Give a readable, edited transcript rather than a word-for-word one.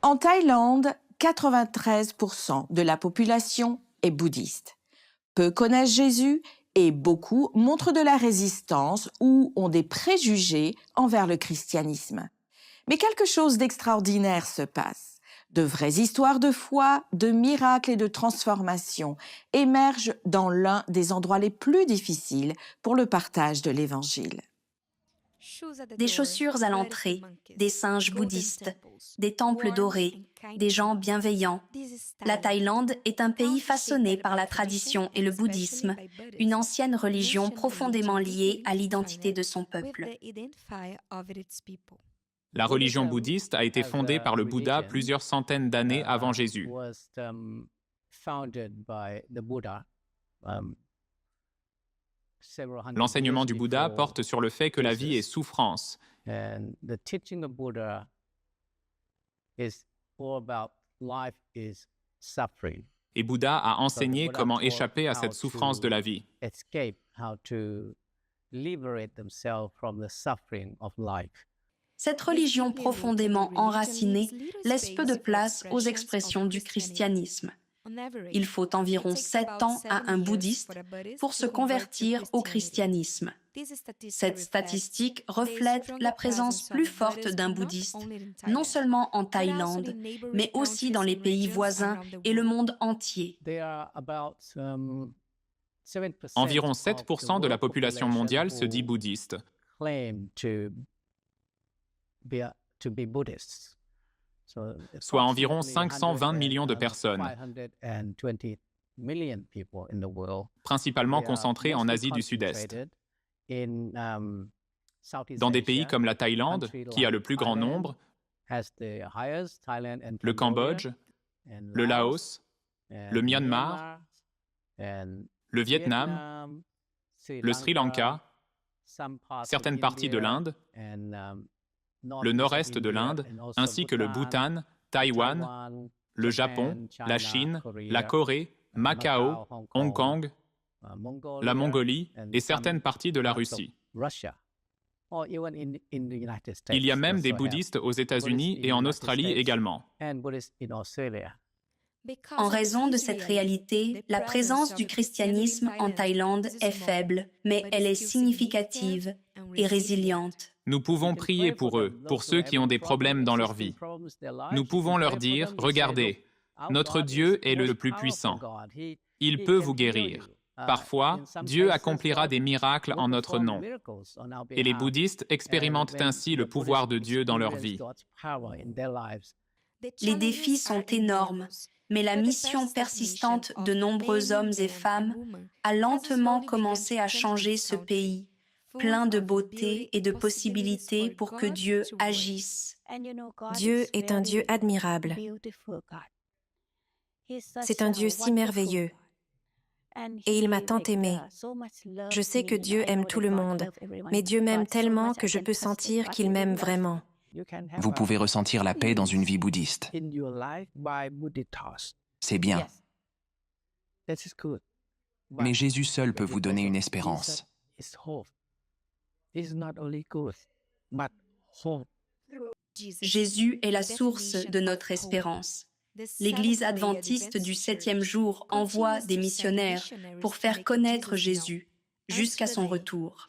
En Thaïlande, 93% de la population est bouddhiste. Peu connaissent Jésus et beaucoup montrent de la résistance ou ont des préjugés envers le christianisme. Mais quelque chose d'extraordinaire se passe. De vraies histoires de foi, de miracles et de transformation émergent dans l'un des endroits les plus difficiles pour le partage de l'Évangile. Des chaussures à l'entrée, des singes bouddhistes, des temples dorés, des gens bienveillants. La Thaïlande est un pays façonné par la tradition et le bouddhisme, une ancienne religion profondément liée à l'identité de son peuple. La religion bouddhiste a été fondée par le Bouddha plusieurs centaines d'années avant Jésus. L'enseignement du Bouddha porte sur le fait que la vie est souffrance. Et Bouddha a enseigné comment échapper à cette souffrance de la vie. Cette religion profondément enracinée laisse peu de place aux expressions du christianisme. Il faut environ 7 ans à un bouddhiste pour se convertir au christianisme. Cette statistique reflète la présence plus forte d'un bouddhiste, non seulement en Thaïlande, mais aussi dans les pays voisins et le monde entier. Environ 7% de la population mondiale se dit bouddhiste. Soit environ 520 millions de personnes, principalement concentrées en Asie du Sud-Est. Dans des pays comme la Thaïlande, qui a le plus grand nombre, le Cambodge, le Laos, le Myanmar, le Vietnam, le Sri Lanka, certaines parties de l'Inde, le nord-est de l'Inde, ainsi que le Bhoutan, Taïwan, le Japon, la Chine, la Corée, Macao, Hong Kong, la Mongolie et certaines parties de la Russie. Il y a même des bouddhistes aux États-Unis et en Australie également. En raison de cette réalité, la présence du christianisme en Thaïlande est faible, mais elle est significative et résiliente. Nous pouvons prier pour eux, pour ceux qui ont des problèmes dans leur vie. Nous pouvons leur dire, regardez, notre Dieu est le plus puissant. Il peut vous guérir. Parfois, Dieu accomplira des miracles en notre nom. Et les bouddhistes expérimentent ainsi le pouvoir de Dieu dans leur vie. Les défis sont énormes, mais la mission persistante de nombreux hommes et femmes a lentement commencé à changer ce pays, plein de beauté et de possibilités pour que Dieu agisse. Dieu est un Dieu admirable. C'est un Dieu si merveilleux. Et il m'a tant aimé. Je sais que Dieu aime tout le monde, mais Dieu m'aime tellement que je peux sentir qu'il m'aime vraiment. Vous pouvez ressentir la paix dans une vie bouddhiste. C'est bien. Mais Jésus seul peut vous donner une espérance. Jésus est la source de notre espérance. L'Église adventiste du 7e jour envoie des missionnaires pour faire connaître Jésus jusqu'à son retour.